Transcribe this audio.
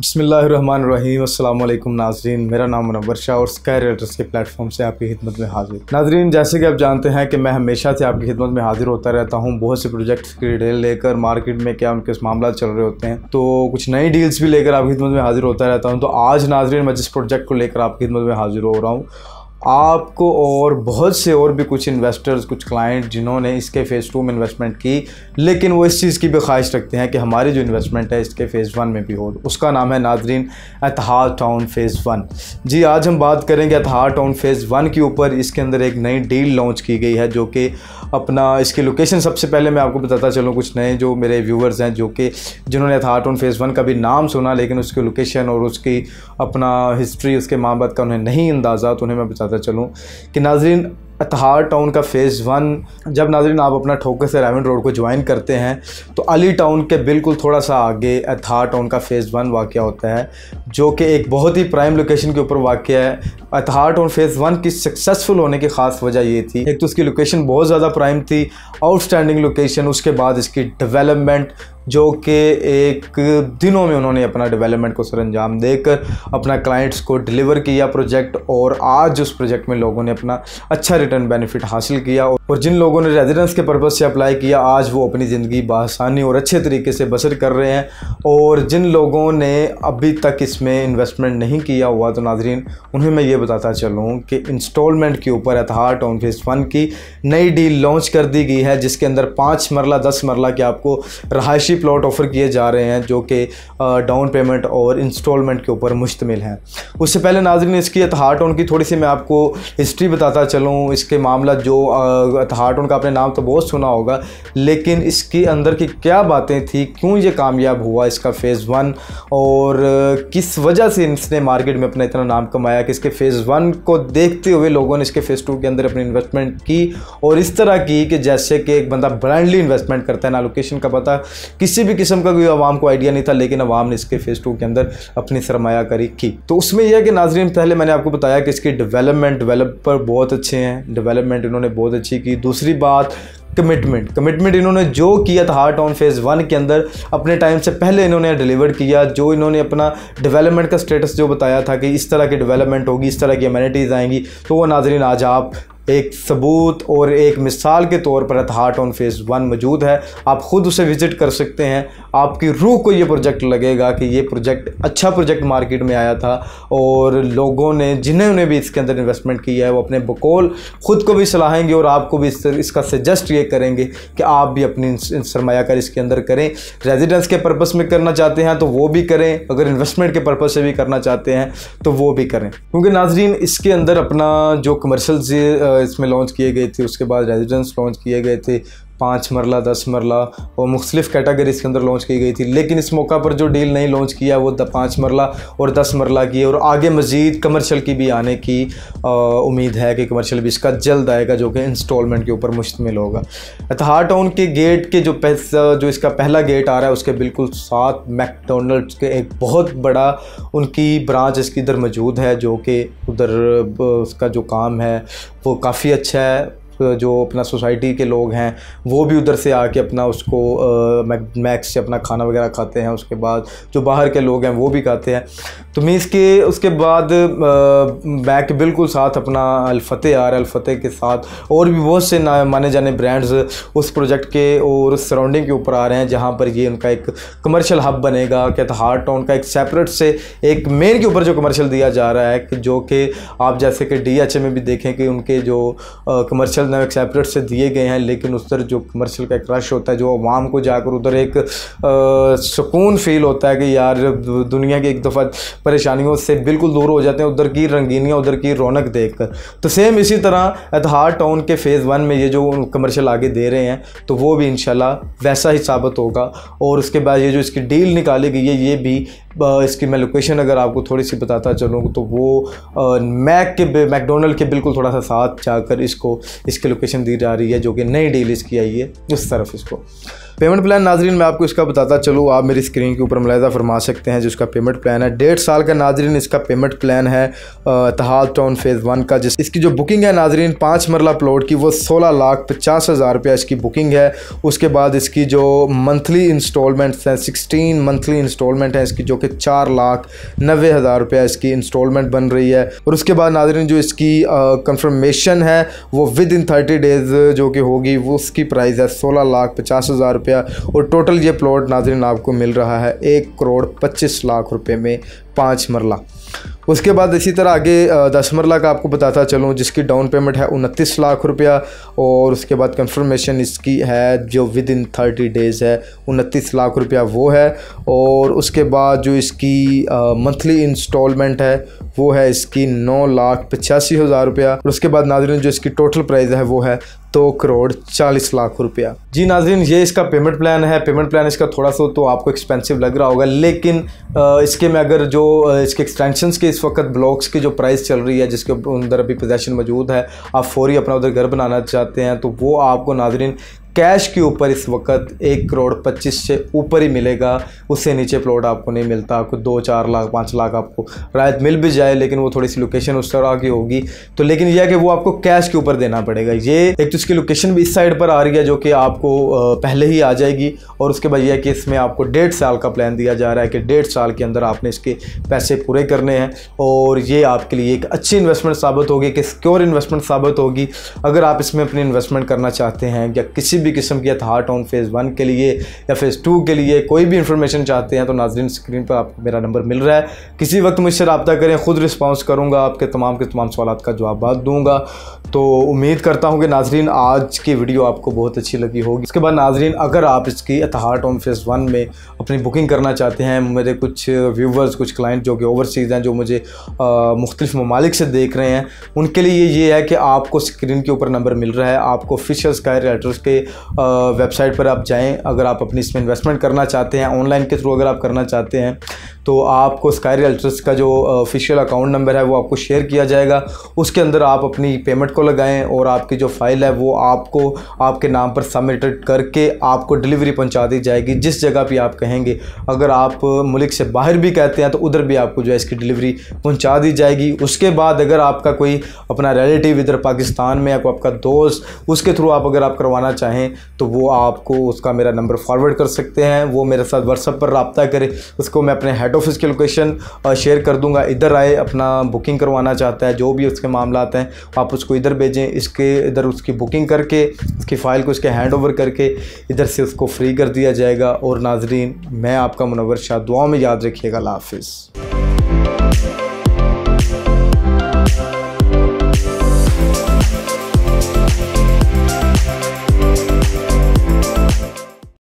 बिस्मिल्लाहिर्रहमानिर्रहीम। अस्सलाम वालेकुम नाज़रीन, मेरा नाम मुनव्वर शाह और स्काई रियल्टर्स के प्लेटफॉर्म से आपकी खिदमत में हाजिर। नाज़रीन, जैसे कि आप जानते हैं कि मैं हमेशा से आपकी खिदमत में हाजिर होता रहता हूं बहुत से प्रोजेक्ट्स की डिटेल लेकर, मार्केट में क्या उनके मामला चल रहे होते हैं, तो कुछ नई डील्स भी लेकर आपकी खिदमत में हाजिर होता रहता हूँ। तो आज नाज़रीन मैं जिस प्रोजेक्ट को लेकर आपकी खिदमत में हाजिर हो रहा हूँ, आपको और बहुत से और भी कुछ इन्वेस्टर्स, कुछ क्लाइंट जिन्होंने इसके फ़ेज़ 2 में इन्वेस्टमेंट की, लेकिन वो इस चीज़ की भी ख्वाहिश रखते हैं कि हमारी जो इन्वेस्टमेंट है इसके फ़ेज़ 1 में भी हो। उसका नाम है नाज़रीन एतहाद टाउन फ़ेज़ 1। जी, आज हम बात करेंगे एतहाद टाउन फ़ेज़ 1 के ऊपर। इसके अंदर एक नई डील लॉन्च की गई है जो कि अपना इसकी लोकेशन, सबसे पहले मैं आपको बताता चलूँ, कुछ नए जो मेरे व्यूवर्स हैं जो कि जिन्होंने एतहाद टाउन फ़ेज़ 1 का भी नाम सुना लेकिन उसकी लोकेशन और उसकी अपना हिस्ट्री, उसके मामला का उन्हें नहीं अंदाज़ा, तो उन्हें मैं बताता चलूँ कि नाज़रीन एतहाद टाउन का फ़ेज़ 1, जब नाज़रीन आप अपना ठोकर से रेवन रोड को ज्वाइन करते हैं तो अली टाउन के बिल्कुल थोड़ा सा आगे एतहाद टाउन का फ़ेज़ 1 वाक़या होता है, जो कि एक बहुत ही प्राइम लोकेशन के ऊपर वाक़या है। एतहाद टाउन फ़ेज़ 1 की सक्सेसफुल होने की ख़ास वजह ये थी, एक तो उसकी लोकेशन बहुत ज़्यादा प्राइम थी, आउटस्टैंडिंग लोकेशन, उसके बाद इसकी डेवलपमेंट जो कि एक दिनों में उन्होंने अपना डेवलपमेंट को सरअंजाम देकर अपना क्लाइंट्स को डिलीवर किया प्रोजेक्ट, और आज उस प्रोजेक्ट में लोगों ने अपना अच्छा रिटर्न बेनिफिट हासिल किया। और जिन लोगों ने रेजिडेंस के पर्पज़ से अप्लाई किया, आज वो अपनी ज़िंदगी बआसानी और अच्छे तरीके से बसर कर रहे हैं। और जिन लोगों ने अभी तक इसमें इन्वेस्टमेंट नहीं किया हुआ, तो नाज़रीन उन्हें मैं ये बताता चलूँ कि इंस्टॉलमेंट के ऊपर एतहाद टाउन फ़ेज़ 1 की नई डील लॉन्च कर दी गई है, जिसके अंदर 5 मरला 10 मरला के आपको रहायशी प्लॉट ऑफ़र किए जा रहे हैं, जो कि डाउन पेमेंट और इंस्टॉलमेंट के ऊपर मुश्तमिल हैं। उससे पहले नाज़रीन इसकी एतहाद टाउन की थोड़ी सी मैं आपको हिस्ट्री बताता चलूँ। इसके मामला जो एतहाद टाउन का आपने नाम तो बहुत सुना होगा, लेकिन इसके अंदर की क्या बातें थी, क्यों ये कामयाब हुआ इसका फ़ेज़ 1, और किस वजह से इसने मार्केट में अपना इतना नाम कमाया कि इसके फ़ेज़ 1 को देखते हुए लोगों ने इसके फ़ेज़ 2 के अंदर अपनी इन्वेस्टमेंट की, और इस तरह की कि जैसे कि एक बंदा ब्रांडली इन्वेस्टमेंट करता है, ना लोकेशन का पता, किसी भी किस्म का कोई आवाम को आइडिया नहीं था, लेकिन आवाम ने इसके फ़ेज़ 2 के अंदर अपनी सरमायाकारी की। तो उसमें यह है कि नाज़रीन पहले मैंने आपको बताया कि इसकी डेवलपर बहुत अच्छे हैं, डेवलपमेंट इन्होंने बहुत अच्छी की। दूसरी बात कमिटमेंट इन्होंने जो किया था एतहाद टाउन फ़ेज़ 1 के अंदर, अपने टाइम से पहले इन्होंने डिलीवर किया। जो इन्होंने अपना डेवलपमेंट का स्टेटस जो बताया था कि इस तरह की डेवलपमेंट होगी, इस तरह की अमेनिटीज़ आएंगी, तो वो नाज़रीन आज आप एक सबूत और एक मिसाल के तौर पर एतहाद टाउन फ़ेज़ 1 मौजूद है। आप ख़ुद उसे विज़िट कर सकते हैं। आपकी रूह को ये प्रोजेक्ट लगेगा कि ये प्रोजेक्ट अच्छा प्रोजेक्ट मार्केट में आया था, और लोगों ने जिन्होंने भी इसके अंदर इन्वेस्टमेंट किया है वो अपने बकौल ख़ुद को भी सलाहेंगे और आपको भी इसका सजेस्ट ये करेंगे कि आप भी अपनी सरमायाकारी इसके अंदर करें। रेजिडेंस के पर्पज़ में करना चाहते हैं तो वो भी करें, अगर इन्वेस्टमेंट के पर्पज़ से भी करना चाहते हैं तो वो भी करें, क्योंकि नाज़रीन इसके अंदर अपना जो कमर्शियल इसमें लॉन्च किए गए थे, उसके बाद रेजिडेंस लॉन्च किए गए थे, 5 मरला 10 मरला और मुख्तलिफ़ कैटेगरी इसके अंदर लॉन्च की गई थी। लेकिन इस मौका पर जो डील नहीं लॉन्च किया वो 5 मरला और 10 मरला की, और आगे मज़ीद कमर्शियल की भी आने की उम्मीद है कि कमर्शियल भी इसका जल्द आएगा, जो कि इंस्टॉलमेंट के ऊपर मुश्तमिल होगा। एतहाद टाउन के गेट के जो इसका पहला गेट आ रहा है उसके बिल्कुल साथ मैकडोनल्ड्स के एक बहुत बड़ा उनकी ब्रांच इसकी इधर मौजूद है, जो कि उधर उसका जो काम है वो काफ़ी अच्छा है। जो अपना सोसाइटी के लोग हैं वो भी उधर से आके अपना उसको मैक्स से अपना खाना वगैरह खाते हैं, उसके बाद जो बाहर के लोग हैं वो भी खाते हैं। तो मीन्स के उसके बाद मैक के बिल्कुल साथ अपना अल-फतेह आ रहा है, अल-फतेह के साथ और भी बहुत से माने जाने ब्रांड्स उस प्रोजेक्ट के और उस सराउंडिंग के ऊपर आ रहे हैं, जहाँ पर ये उनका एक कमर्शियल हब बनेगा। कि एतहाद टाउन का एक सेपरेट से एक मेन के ऊपर जो कमर्शियल दिया जा रहा है, कि जो कि आप जैसे कि DHA में भी देखें कि उनके जो कमर्शियल एक सेपरेट से दिए गए हैं, लेकिन उधर जो कमर्शियल का एक रश होता है, जो आवाम को जाकर उधर एक सुकून फील होता है कि यार दुनिया की एक दफ़ा परेशानियों से बिल्कुल दूर हो जाते हैं उधर की रंगीनियाँ, उधर की रौनक देखकर। तो सेम इसी तरह एतहाद टाउन के फ़ेज़ 1 में ये जो कमर्शियल आगे दे रहे हैं तो वो भी इंशाल्लाह वैसा ही साबित होगा। और उसके बाद ये जो इसकी डील निकाली गई है, ये भी इसकी मैं लोकेशन अगर आपको थोड़ी सी बताता चलूँ तो वो मैकडोनल्ड के बिल्कुल थोड़ा सा साथ जाकर इसकी लोकेशन दी जा रही है, जो कि नई डील इसकी आई है उस तरफ इसको। पेमेंट प्लान नाजरीन मैं आपको इसका बताता चलूँ, आप मेरी स्क्रीन के ऊपर मुलाहिज़ा फरमा सकते हैं जिसका पेमेंट प्लान है 1.5 साल का नाजरीन। इसका पेमेंट प्लान है इत्तेहाद टाउन फेज़ 1 का, जिस इसकी जो बुकिंग है नाजरीन 5 मरला प्लॉट की वो 16,50,000 रुपया इसकी बुकिंग है। उसके बाद इसकी जो मंथली इंस्टॉलमेंट्स हैं 16 मंथली इंस्टॉलमेंट है इसकी, जो कि 4,90,000 रुपया इसकी इंस्टॉलमेंट बन रही है। और उसके बाद नाजरीन जो इसकी कंफर्मेशन है वो विद इन 30 डेज़ जो कि होगी, वो उसकी प्राइस है 16,50,000 रुपया। और टोटल ये प्लॉट नाजरीन आपको मिल रहा है 1,25,00,000 रुपये में 5 मरला। उसके बाद इसी तरह आगे 10 मरला का आपको बताता चलूँ, जिसकी डाउन पेमेंट है 29 लाख रुपया। और उसके बाद कंफर्मेशन इसकी है जो विद इन 30 डेज़ है 29 लाख रुपया वो है। और उसके बाद जो इसकी मंथली इंस्टॉलमेंट है वो है इसकी 9,85,000 रुपया। और उसके बाद नाज़रीन जो इसकी टोटल प्राइस है वो है 2,40,00,000 रुपया। जी नाज़रीन ये इसका पेमेंट प्लान है। पेमेंट प्लान इसका थोड़ा सा तो आपको एक्सपेंसिव लग रहा होगा, लेकिन इसके में अगर जो इसके एक्सटेंशंस के इस वक्त ब्लॉक्स की जो प्राइस चल रही है, जिसके अंदर अभी पोजेसन मौजूद है, आप फौरी अपना उधर घर बनाना चाहते हैं, तो वो आपको नाज़रीन कैश के ऊपर इस वक्त 1,25,00,000 से ऊपर ही मिलेगा। उससे नीचे प्लॉट आपको नहीं मिलता। आपको 2-4 लाख 5 लाख आपको रायत मिल भी जाए, लेकिन वो थोड़ी सी लोकेशन उस तरह की होगी, तो लेकिन यह है कि वो आपको कैश के ऊपर देना पड़ेगा। ये एक तो इसकी लोकेशन भी इस साइड पर आ रही है जो कि आपको पहले ही आ जाएगी। और उसके बाद यह है कि इसमें आपको 1.5 साल का प्लान दिया जा रहा है कि 1.5 साल के अंदर आपने इसके पैसे पूरे करने हैं। और ये आपके लिए एक अच्छी इन्वेस्टमेंट साबित होगी, कि सिक्योर इन्वेस्टमेंट साबित होगी। अगर आप इसमें अपनी इन्वेस्टमेंट करना चाहते हैं या किसी भी किस्म की इत्तेहाद टाउन फेज़ 1 के लिए या फेज़ 2 के लिए कोई भी इंफॉर्मेशन चाहते हैं, तो नाज़रीन स्क्रीन पर आपको मेरा नंबर मिल रहा है, किसी वक्त मुझसे रब्ता करें, ख़ुद रिस्पॉन्स करूँगा, आपके तमाम के तमाम सवालात का जवाब दूँगा। तो उम्मीद करता हूँ कि नाज़रीन आज की वीडियो आपको बहुत अच्छी लगी होगी। इसके बाद नाज़रीन अगर आप इसकी इत्तेहाद टाउन फेज़ 1 में अपनी बुकिंग करना चाहते हैं, मेरे कुछ व्यूवर्स कुछ क्लाइंट जो कि ओवरसीज़ हैं, जो मुझे मुख्तलिफ ममालिक से देख रहे हैं, उनके लिए ये है कि आपको स्क्रीन के ऊपर नंबर मिल रहा है, आपको ऑफिशियल स्काई रियल्टर्स के वेबसाइट पर आप जाएं। अगर आप अपनी इसमें इन्वेस्टमेंट करना चाहते हैं ऑनलाइन के थ्रू, अगर आप करना चाहते हैं, तो आपको स्काई रियल्टर्स का जो ऑफिशियल अकाउंट नंबर है वो आपको शेयर किया जाएगा। उसके अंदर आप अपनी पेमेंट को लगाएं और आपकी जो फाइल है वो आपको आपके नाम पर सबमिटेड करके आपको डिलीवरी पहुंचा दी जाएगी जिस जगह भी आप कहेंगे। अगर आप मुल्क से बाहर भी कहते हैं तो उधर भी आपको जो है इसकी डिलीवरी पहुंचा दी जाएगी। उसके बाद अगर आपका कोई अपना रिलेटिव इधर पाकिस्तान में या कोई आपका दोस्त, उसके थ्रू आप अगर आप करवाना चाहें तो वो आपको उसका मेरा नंबर फॉरवर्ड कर सकते हैं। वो मेरे साथ व्हाट्सएप पर रब्ता करे, उसको मैं अपने हेड ऑफिस की लोकेशन शेयर कर दूंगा। इधर आए, अपना बुकिंग करवाना चाहता है, जो भी उसके मामलात हैं आप उसको इधर भेजें। इसके इधर उसकी बुकिंग करके उसकी फ़ाइल को इसके हैंड ओवर करके इधर से उसको फ्री कर दिया जाएगा। और नाजरीन मैं आपका मुनव्वर शाह, दुआ में याद रखिएगा। अल्लाह हाफ़िज़।